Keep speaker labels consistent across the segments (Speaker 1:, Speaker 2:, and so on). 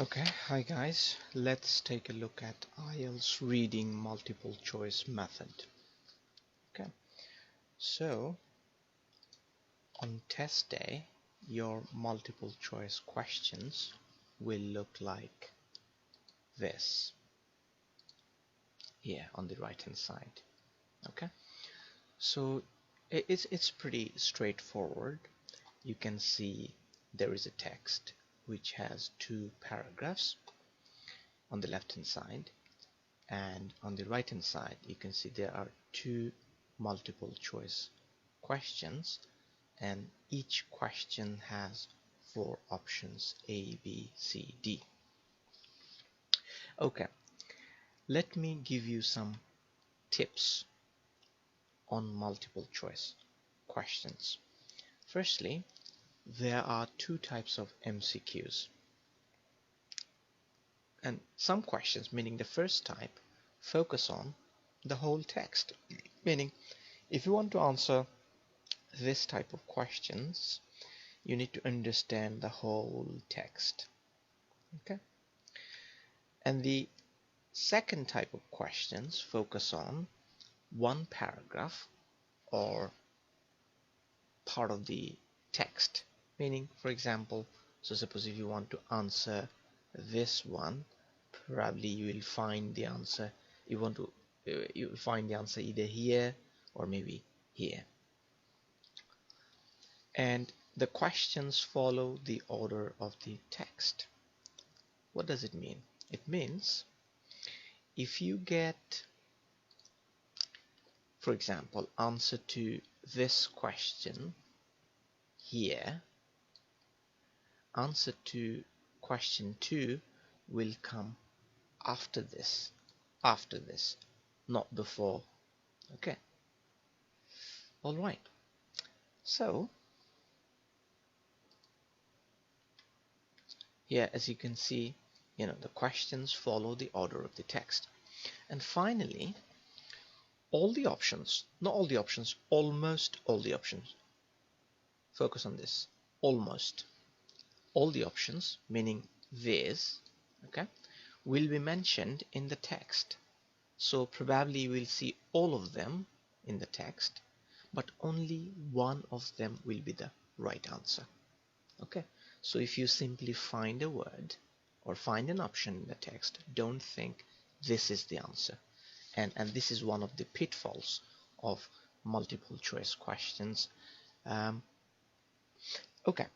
Speaker 1: Okay, hi guys, let's take a look at IELTS reading multiple choice method. Okay, so on test day, your multiple choice questions will look like this here on the right hand side. Okay, so it's pretty straightforward. You can see there is a text which has two paragraphs on the left hand side, and on the right hand side you can see there are two multiple choice questions, and each question has four options: A, B, C, D. Okay, let me give you some tips on multiple choice questions. Firstly, there are two types of MCQs, and some questions, meaning the first type, focus on the whole text, meaning if you want to answer this type of questions, you need to understand the whole text. Okay, and the second type of questions focus on one paragraph or part of the text, meaning, for example, so suppose if you want to answer this one, probably you will find the answer, you will find the answer either here or maybe here. And the questions follow the order of the text. What does it mean? It means if you get, for example, answer to this question here, answer to question 2 will come after this, not before. Okay, all right. So here, as you can see, the questions follow the order of the text. And finally, all the options, not all the options, almost all the options, focus on this, almost all the options, meaning these, okay, will be mentioned in the text. So probably you will see all of them in the text, but only one of them will be the right answer. Okay, so if you simply find a word or find an option in the text, don't think this is the answer. And this is one of the pitfalls of multiple choice questions. Okay,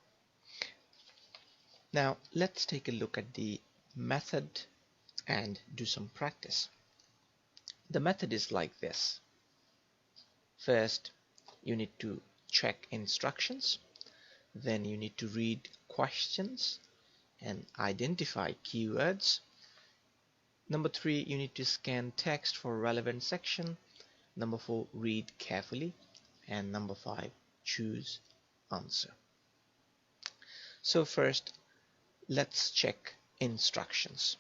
Speaker 1: now let's take a look at the method and do some practice. The method is like this. First, you need to check instructions, then you need to read questions and identify keywords. Number 3, you need to scan text for relevant section. Number 4, read carefully. And number 5, choose answer. So first, let's check instructions.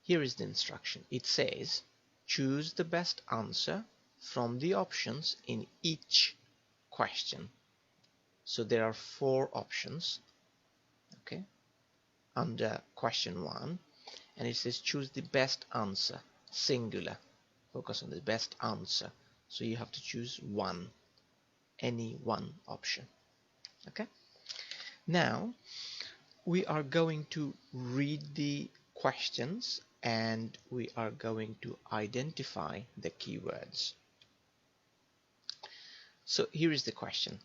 Speaker 1: Here is the instruction. It says, choose the best answer from the options in each question. So there are 4 options, okay, under question 1, and it says choose the best answer, singular. Focus on the best answer. So you have to choose one, any one option. Okay. Now we are going to read the questions and we are going to identify the keywords. So here is the question.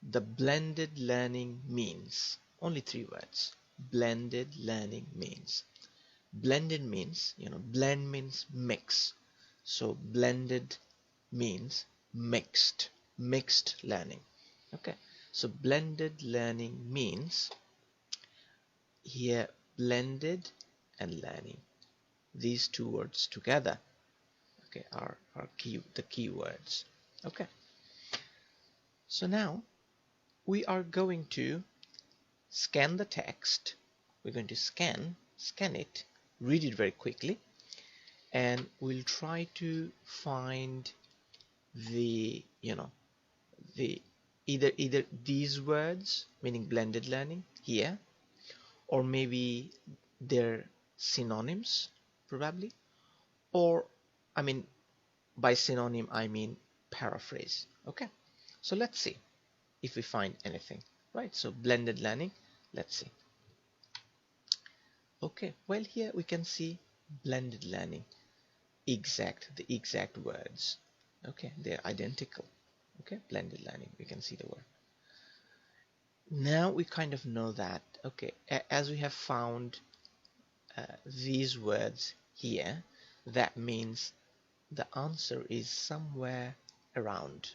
Speaker 1: The blended learning means, only 3 words. Blended learning means. Blended means, blend means mix. So blended means mixed learning. Okay, so blended learning means here blended and learning. These 2 words together, okay, are the keywords. Okay, so now we are going to scan the text. We're going to scan it, read it very quickly, and we'll try to find the either these words, meaning blended learning here, or maybe they're synonyms probably, or I mean by synonym I mean paraphrase. Okay, so let's see if we find anything. Right, so blended learning, let's see. Okay, well, here we can see blended learning, the exact words. Okay, they're identical. Okay, blended learning, we can see the word. Now we kind of know that, okay, as we have found these words here, that means the answer is somewhere around.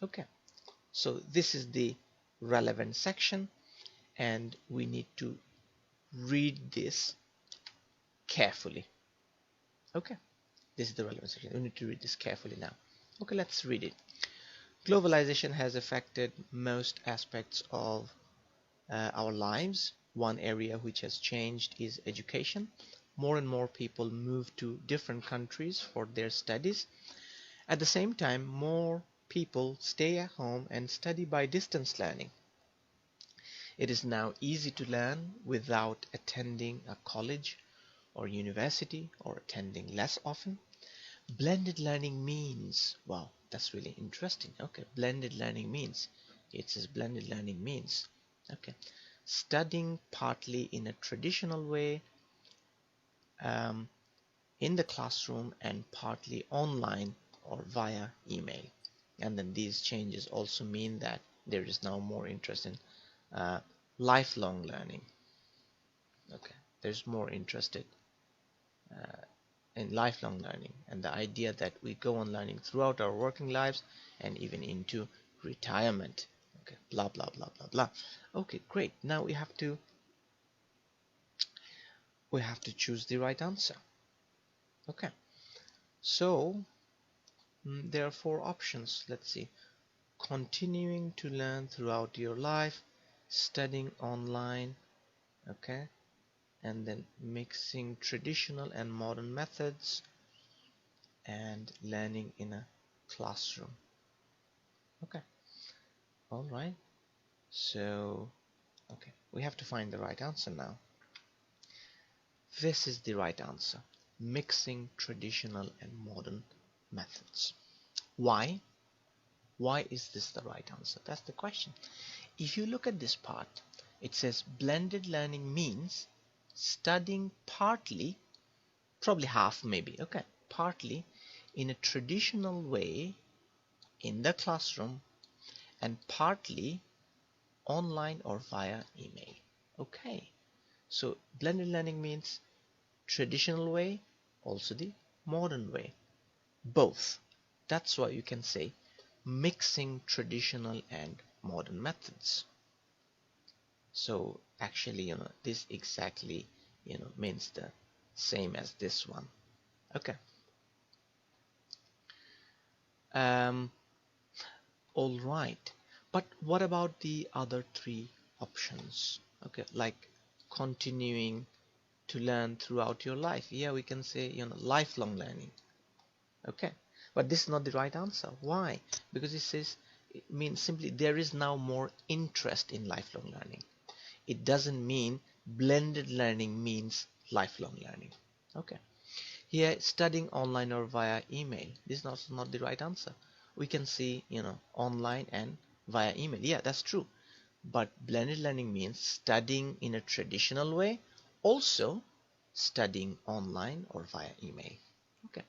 Speaker 1: Okay, so this is the relevant section, and we need to read this carefully. Okay, this is the relevant section. We need to read this carefully now. Okay, let's read it. Globalization has affected most aspects of our lives. One area which has changed is education. More and more people move to different countries for their studies. At the same time, more people stay at home and study by distance learning. It is now easy to learn without attending a college or university or attending less often. Blended learning means, wow, that's really interesting. Okay, blended learning means, it says blended learning means, okay, studying partly in a traditional way in the classroom and partly online or via email. And then these changes also mean that there is now more interest in lifelong learning. Okay, there's more interested in lifelong learning, and the idea that we go on learning throughout our working lives and even into retirement. Okay, blah blah blah blah blah. Okay, great. Now we have to choose the right answer. Okay, so there are four options. Let's see. Continuing to learn throughout your life, studying online, okay, and then mixing traditional and modern methods, and learning in a classroom. Okay, all right, so okay, we have to find the right answer now. This is the right answer, mixing traditional and modern methods. Why is this the right answer? That's the question. If you look at this part, it says blended learning means studying partly, probably half maybe, okay, partly in a traditional way in the classroom and partly online or via email. Okay, so blended learning means traditional way, also the modern way, both. That's why you can say mixing traditional and modern methods. So actually, this exactly, means the same as this one. Okay. All right. But what about the other three options? Okay, like continuing to learn throughout your life. Yeah, we can say, lifelong learning. Okay, but this is not the right answer. Why? Because it means simply there is now more interest in lifelong learning. It doesn't mean blended learning means lifelong learning. Okay, here studying online or via email, this is also not the right answer. We can see, online and via email. Yeah, that's true. But blended learning means studying in a traditional way, also studying online or via email. Okay.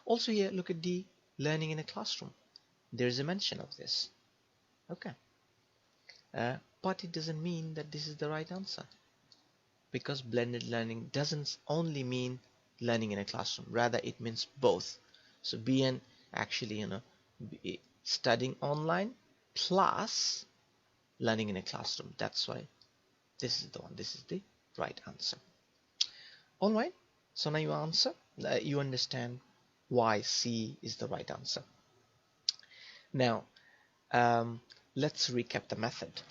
Speaker 1: Also here, look at the learning in a classroom. There is a mention of this. Okay. But it doesn't mean that this is the right answer, because blended learning doesn't only mean learning in a classroom. Rather, it means both. So being actually, studying online plus learning in a classroom. That's why this is the one. This is the right answer. All right. So now you understand why C is the right answer. Now, let's recap the method.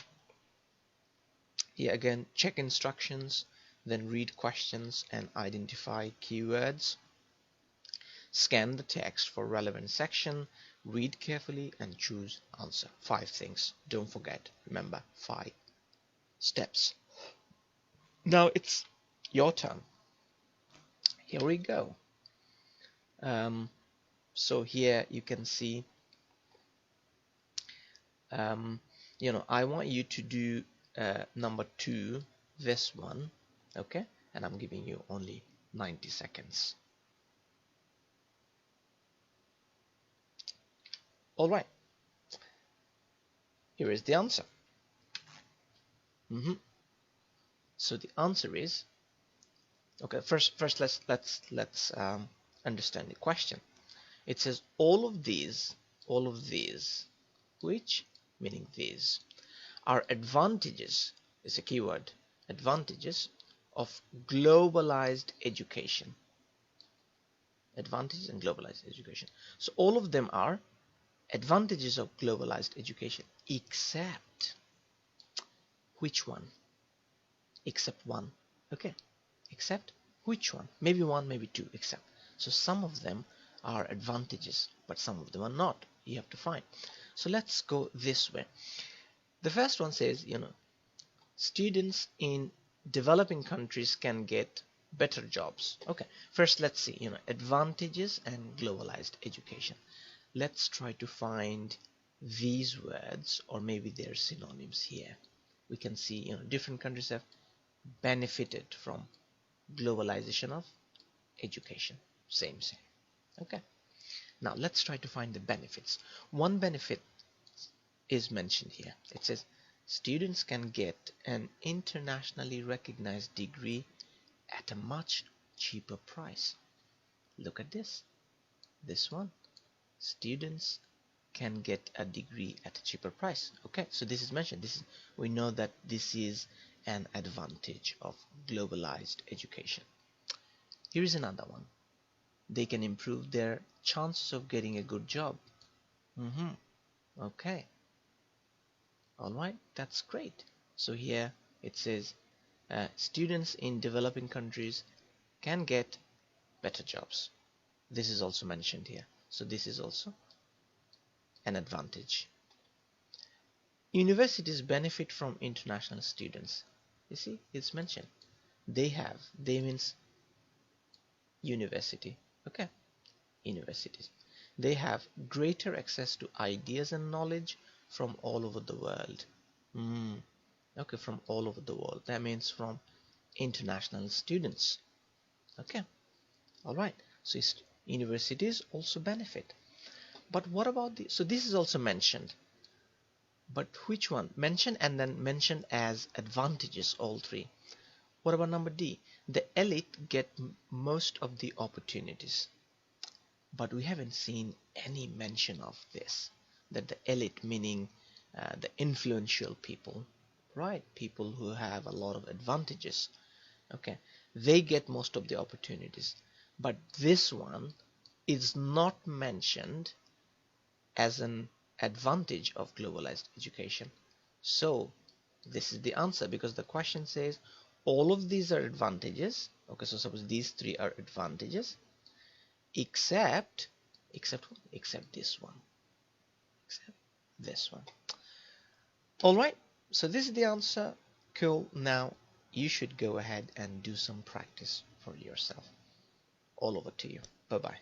Speaker 1: Here again, check instructions, then read questions and identify keywords. Scan the text for relevant section, read carefully and choose answer. 5 things. Don't forget, remember 5 steps. Now it's your turn. Here we go. So here you can see, I want you to do number 2, this one, okay? And I'm giving you only 90 seconds. All right. Here is the answer. So the answer is, okay, first let's understand the question. It says all of these, which, meaning these, are advantages, is a keyword, advantages of globalized education. Advantages and globalized education. So all of them are advantages of globalized education, except which one? Except one. Okay, except which one? Maybe one, maybe two, except. So some of them are advantages, but some of them are not. You have to find. So let's go this way. The first one says, students in developing countries can get better jobs. Okay, first let's see, advantages and globalized education. Let's try to find these words, or maybe their synonyms here. We can see, different countries have benefited from globalization of education. Same. Okay, now let's try to find the benefits. One benefit is mentioned here. It says students can get an internationally recognized degree at a much cheaper price. Look at this one. Students can get a degree at a cheaper price. Okay, so this is mentioned. We know that this is an advantage of globalized education. Here is another one. They can improve their chances of getting a good job. Okay. All right, that's great. So here it says students in developing countries can get better jobs. This is also mentioned here. So this is also an advantage. Universities benefit from international students. You see, it's mentioned. They means university. Okay, universities. They have greater access to ideas and knowledge from all over the world. Okay, from all over the world. That means from international students. Okay, all right. So universities also benefit. But what about so this is also mentioned. But which one? Mentioned and then mentioned as advantages, all three. What about number D? The elite get most of the opportunities. But we haven't seen any mention of this. That the elite, meaning the influential people, right? People who have a lot of advantages. Okay, they get most of the opportunities. But this one is not mentioned as an advantage of globalized education. So this is the answer, because the question says all of these are advantages. Okay, so suppose these three are advantages, except what? Except this one. Except this one. All right, so this is the answer. Cool. Now you should go ahead and do some practice for yourself. All over to you. Bye bye.